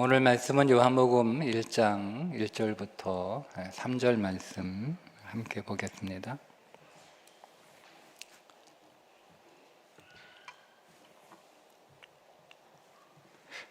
오늘 말씀은 요한복음 1장 1절부터 3절 말씀 함께 보겠습니다.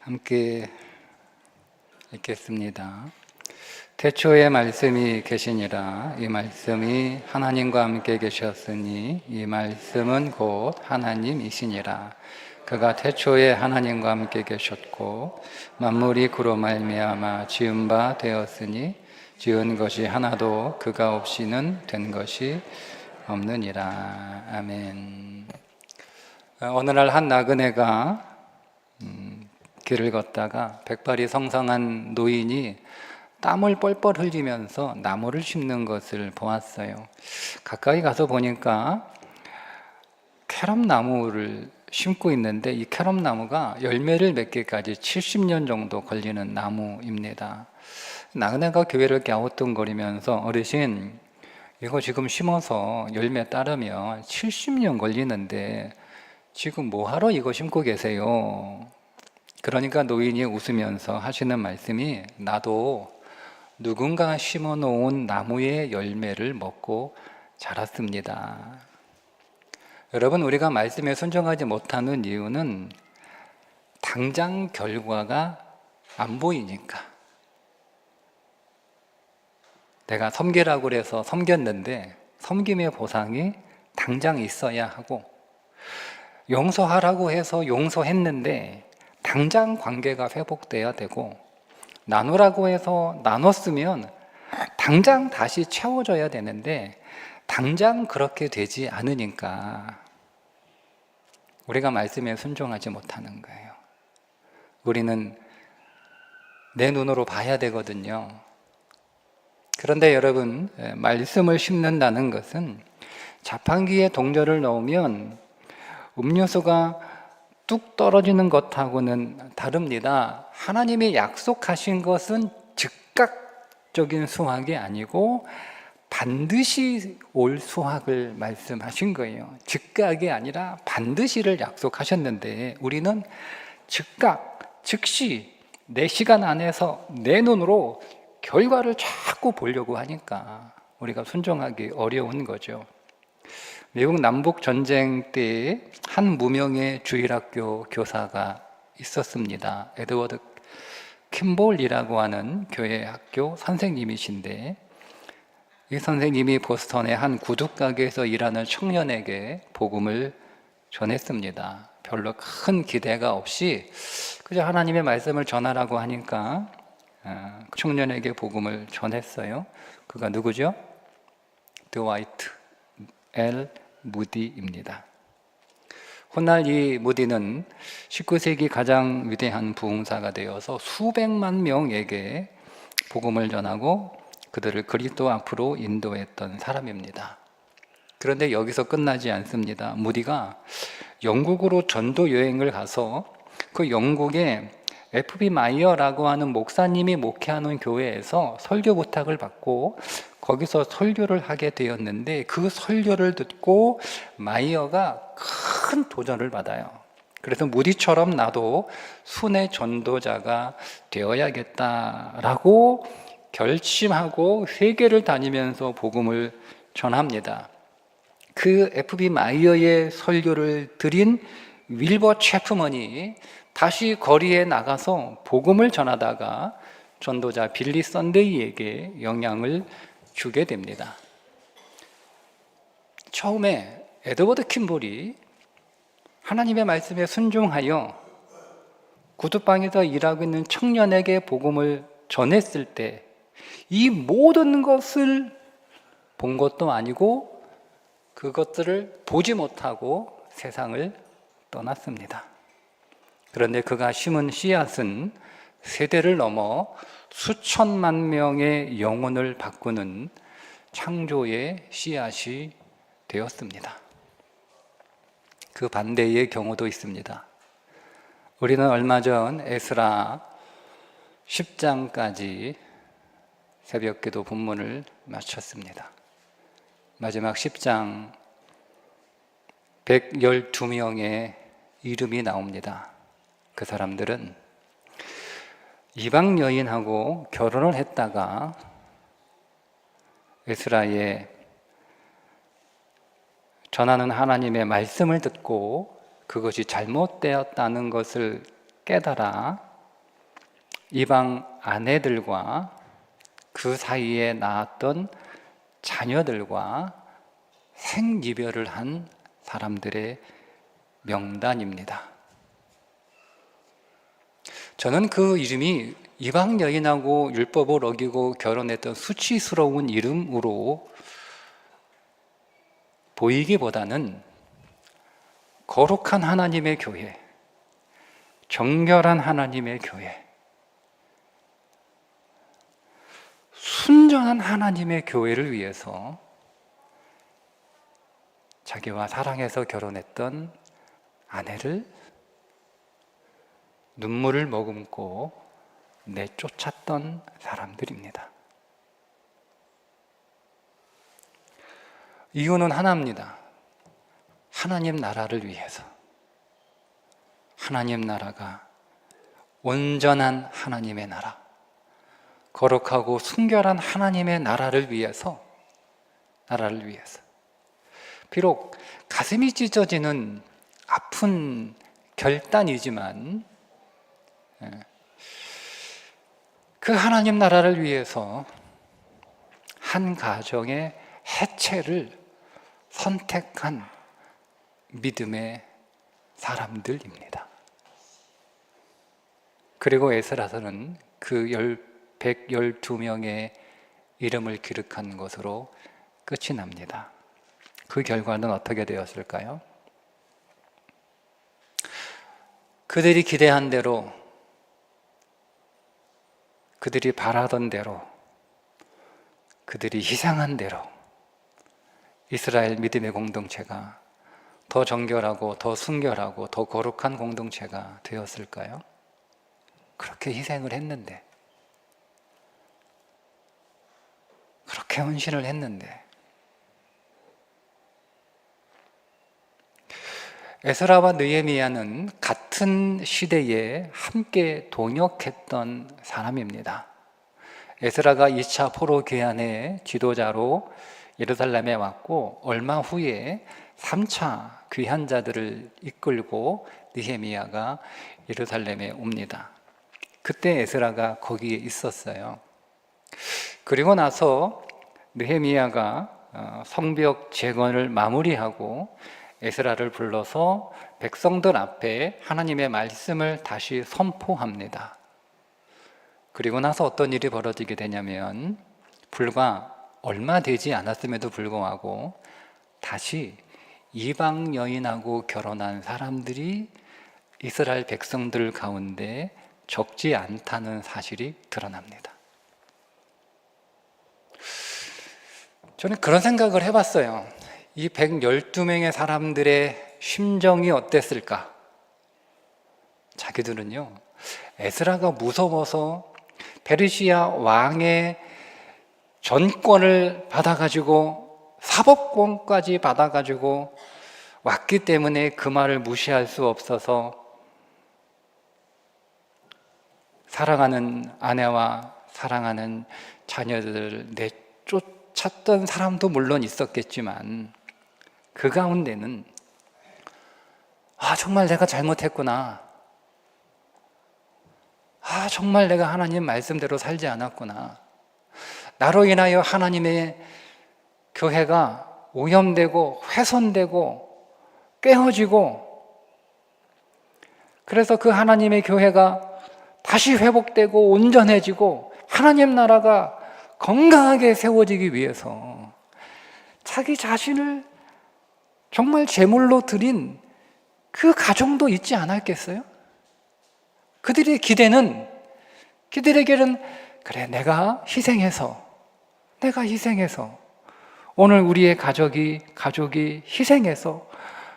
함께 읽겠습니다. 태초에 말씀이 계시니라. 이 말씀이 하나님과 함께 계셨으니 이 말씀은 곧 하나님이시니라. 그가 태초에 하나님과 함께 계셨고 만물이 그로 말미암아 지은 바 되었으니 지은 것이 하나도 그가 없이는 된 것이 없느니라. 아멘. 어느 날 한 나그네가 길을 걷다가 백발이 성성한 노인이 땀을 뻘뻘 흘리면서 나무를 심는 것을 보았어요. 가까이 가서 보니까 캐럼나무를 심고 있는데 이 캐럼나무가 열매를 맺기까지 70년 정도 걸리는 나무입니다. 나그네가 교회를 갸우뚱거리면서 어르신, 이거 지금 심어서 열매 따르면 70년 걸리는데 지금 뭐하러 이거 심고 계세요? 그러니까 노인이 웃으면서 하시는 말씀이 나도 누군가 심어놓은 나무의 열매를 먹고 자랐습니다. 여러분, 우리가 말씀에 순종하지 못하는 이유는 당장 결과가 안 보이니까. 내가 섬기라고 그래서 섬겼는데 섬김의 보상이 당장 있어야 하고, 용서하라고 해서 용서했는데 당장 관계가 회복돼야 되고, 나누라고 해서 나눴으면 당장 다시 채워져야 되는데 당장 그렇게 되지 않으니까 우리가 말씀에 순종하지 못하는 거예요. 우리는 내 눈으로 봐야 되거든요. 그런데 여러분, 말씀을 심는다는 것은 자판기에 동전을 넣으면 음료수가 뚝 떨어지는 것하고는 다릅니다. 하나님이 약속하신 것은 즉각적인 수확이 아니고 반드시 올 수확을 말씀하신 거예요. 즉각이 아니라 반드시를 약속하셨는데 우리는 즉각, 즉시 내 시간 안에서 내 눈으로 결과를 자꾸 보려고 하니까 우리가 순종하기 어려운 거죠. 미국 남북전쟁 때 한 무명의 주일학교 교사가 있었습니다. 에드워드 킴볼이라고 하는 교회 학교 선생님이신데 이 선생님이 보스턴의 한 구두가게에서 일하는 청년에게 복음을 전했습니다. 별로 큰 기대가 없이 그저 하나님의 말씀을 전하라고 하니까 청년에게 복음을 전했어요. 그가 누구죠? 드와이트 L. 무디입니다. 훗날 이 무디는 19세기 가장 위대한 부흥사가 되어서 수백만 명에게 복음을 전하고 그들을 그리스도 앞으로 인도했던 사람입니다. 그런데 여기서 끝나지 않습니다. 무디가 영국으로 전도 여행을 가서 그 영국의 F.B. 마이어라고 하는 목사님이 목회하는 교회에서 설교 부탁을 받고 거기서 설교를 하게 되었는데 그 설교를 듣고 마이어가 큰 도전을 받아요. 그래서 무디처럼 나도 순회 전도자가 되어야겠다라고 결심하고 세계를 다니면서 복음을 전합니다. 그 F.B. 마이어의 설교를 들은 윌버 체프먼이 다시 거리에 나가서 복음을 전하다가 전도자 빌리 썬데이에게 영향을 주게 됩니다. 처음에 에드워드 킴볼이 하나님의 말씀에 순종하여 구두방에서 일하고 있는 청년에게 복음을 전했을 때 이 모든 것을 본 것도 아니고 그것들을 보지 못하고 세상을 떠났습니다. 그런데 그가 심은 씨앗은 세대를 넘어 수천만 명의 영혼을 바꾸는 창조의 씨앗이 되었습니다. 그 반대의 경우도 있습니다. 우리는 얼마 전 에스라 10장까지 새벽기도 본문을 마쳤습니다. 마지막 10장 112명의 이름이 나옵니다. 그 사람들은 이방 여인하고 결혼을 했다가 에스라의 전하는 하나님의 말씀을 듣고 그것이 잘못되었다는 것을 깨달아 이방 아내들과 그 사이에 낳았던 자녀들과 생이별을 한 사람들의 명단입니다. 저는 그 이름이 이방 여인하고 율법을 어기고 결혼했던 수치스러운 이름으로 보이기보다는 거룩한 하나님의 교회, 정결한 하나님의 교회, 순전한 하나님의 교회를 위해서 자기와 사랑해서 결혼했던 아내를 눈물을 머금고 내쫓았던 사람들입니다. 이유는 하나입니다. 하나님 나라를 위해서. 하나님 나라가 온전한 하나님의 나라, 거룩하고 순결한 하나님의 나라를 위해서, 비록 가슴이 찢어지는 아픈 결단이지만 그 하나님 나라를 위해서 한 가정의 해체를 선택한 믿음의 사람들입니다. 그리고 에스라서는 그 112명의 이름을 기록한 것으로 끝이 납니다. 그 결과는 어떻게 되었을까요? 그들이 기대한 대로, 그들이 바라던 대로, 그들이 희생한 대로 이스라엘 믿음의 공동체가 더 정결하고 더 순결하고 더 거룩한 공동체가 되었을까요? 그렇게 희생을 했는데, 그렇게 헌신을 했는데, 에스라와 느헤미야는 같은 시대에 함께 동역했던 사람입니다. 에스라가 2차 포로 귀환의 지도자로 예루살렘에 왔고 얼마 후에 3차 귀환자들을 이끌고 느헤미야가 예루살렘에 옵니다. 그때 에스라가 거기에 있었어요. 그리고 나서 느헤미야가 성벽 재건을 마무리하고 에스라를 불러서 백성들 앞에 하나님의 말씀을 다시 선포합니다. 그리고 나서 어떤 일이 벌어지게 되냐면 불과 얼마 되지 않았음에도 불구하고 다시 이방 여인하고 결혼한 사람들이 이스라엘 백성들 가운데 적지 않다는 사실이 드러납니다. 저는 그런 생각을 해봤어요. 이 112명의 사람들의 심정이 어땠을까? 자기들은요, 에스라가 무서워서 페르시아 왕의 전권을 받아가지고 사법권까지 받아가지고 왔기 때문에 그 말을 무시할 수 없어서 사랑하는 아내와 사랑하는 자녀들을 내쫓았던 사람도 물론 있었겠지만 그 가운데는 정말 내가 잘못했구나. 정말 내가 하나님 말씀대로 살지 않았구나. 나로 인하여 하나님의 교회가 오염되고 훼손되고 깨어지고 그래서 그 하나님의 교회가 다시 회복되고 온전해지고 하나님 나라가 건강하게 세워지기 위해서 자기 자신을 정말 제물로 드린 그 가정도 있지 않았겠어요? 그들에게는 그래, 내가 희생해서 오늘 우리의 가족이 희생해서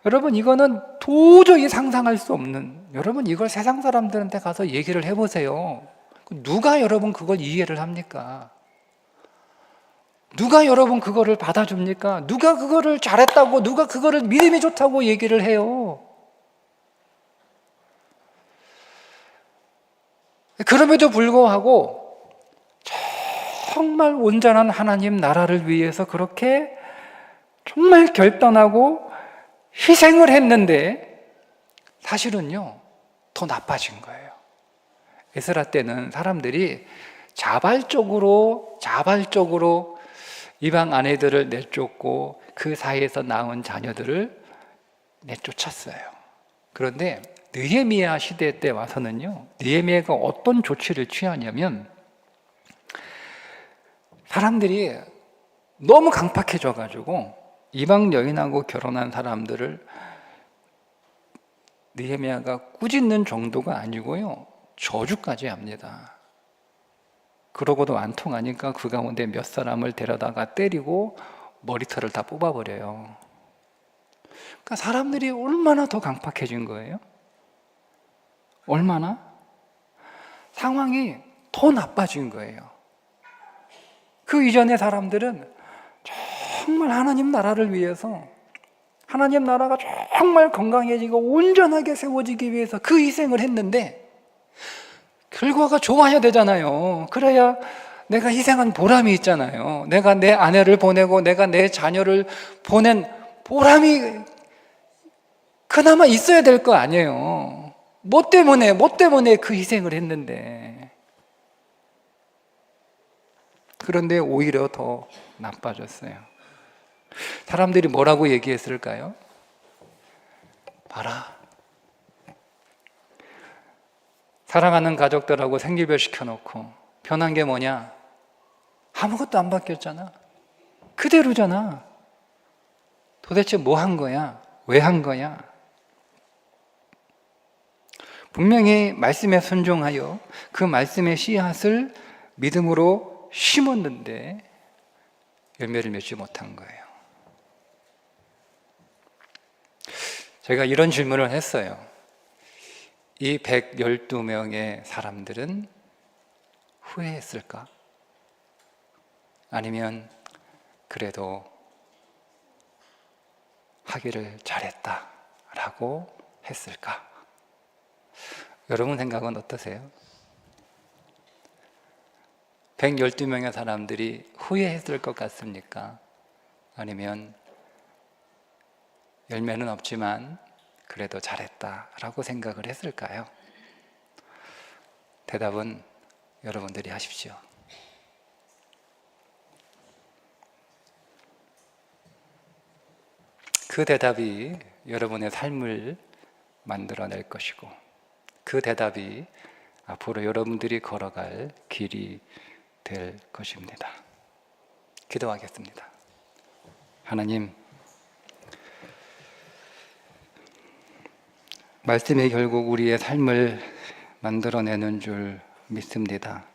여러분 이거는 도저히 상상할 수 없는 여러분 이걸 세상 사람들한테 가서 얘기를 해보세요. 누가 여러분 그걸 이해를 합니까? 누가 여러분 그거를 받아줍니까? 누가 그거를 잘했다고 누가 그거를 믿음이 좋다고 얘기를 해요? 그럼에도 불구하고 정말 온전한 하나님 나라를 위해서 그렇게 정말 결단하고 희생을 했는데 사실은요, 더 나빠진 거예요. 에스라 때는 사람들이 자발적으로 이방 아내들을 내쫓고 그 사이에서 낳은 자녀들을 내쫓았어요. 그런데 느헤미야 시대 때 와서는요, 느헤미야가 어떤 조치를 취하냐면 사람들이 너무 강팍해져 가지고 이방 여인하고 결혼한 사람들을 느헤미야가 꾸짖는 정도가 아니고요, 저주까지 합니다. 그러고도 안 통하니까 그 가운데 몇 사람을 데려다가 때리고 머리털을 다 뽑아버려요. 그러니까 사람들이 얼마나 더 강팍해진 거예요? 얼마나? 상황이 더 나빠진 거예요. 그 이전의 사람들은 정말 하나님 나라를 위해서, 하나님 나라가 정말 건강해지고 온전하게 세워지기 위해서 그 희생을 했는데 결과가 좋아야 되잖아요. 그래야 내가 희생한 보람이 있잖아요. 내가 내 아내를 보내고 내가 내 자녀를 보낸 보람이 그나마 있어야 될 거 아니에요. 뭐 때문에 그 희생을 했는데. 그런데 오히려 더 나빠졌어요. 사람들이 뭐라고 얘기했을까요? 봐라, 사랑하는 가족들하고 생리별 시켜놓고 변한 게 뭐냐? 아무것도 안 바뀌었잖아. 그대로잖아. 도대체 뭐 한 거야? 왜 한 거야? 분명히 말씀에 순종하여 그 말씀의 씨앗을 믿음으로 심었는데 열매를 맺지 못한 거예요. 제가 이런 질문을 했어요. 이 112명의 사람들은 후회했을까? 아니면 그래도 하기를 잘했다라고 했을까? 여러분 생각은 어떠세요? 112명의 사람들이 후회했을 것 같습니까? 아니면 열매는 없지만 그래도 잘했다라고 생각을 했을까요? 대답은 여러분들이 하십시오. 그 대답이 여러분의 삶을 만들어낼 것이고 그 대답이 앞으로 여러분들이 걸어갈 길이 될 것입니다. 기도하겠습니다. 하나님, 말씀이 결국 우리의 삶을 만들어내는 줄 믿습니다.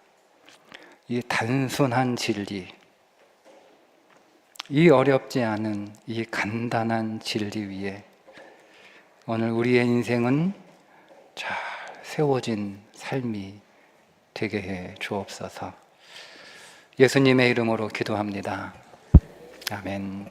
이 단순한 진리, 이 어렵지 않은 이 간단한 진리 위에 오늘 우리의 인생은 잘 세워진 삶이 되게 해 주옵소서. 예수님의 이름으로 기도합니다. 아멘.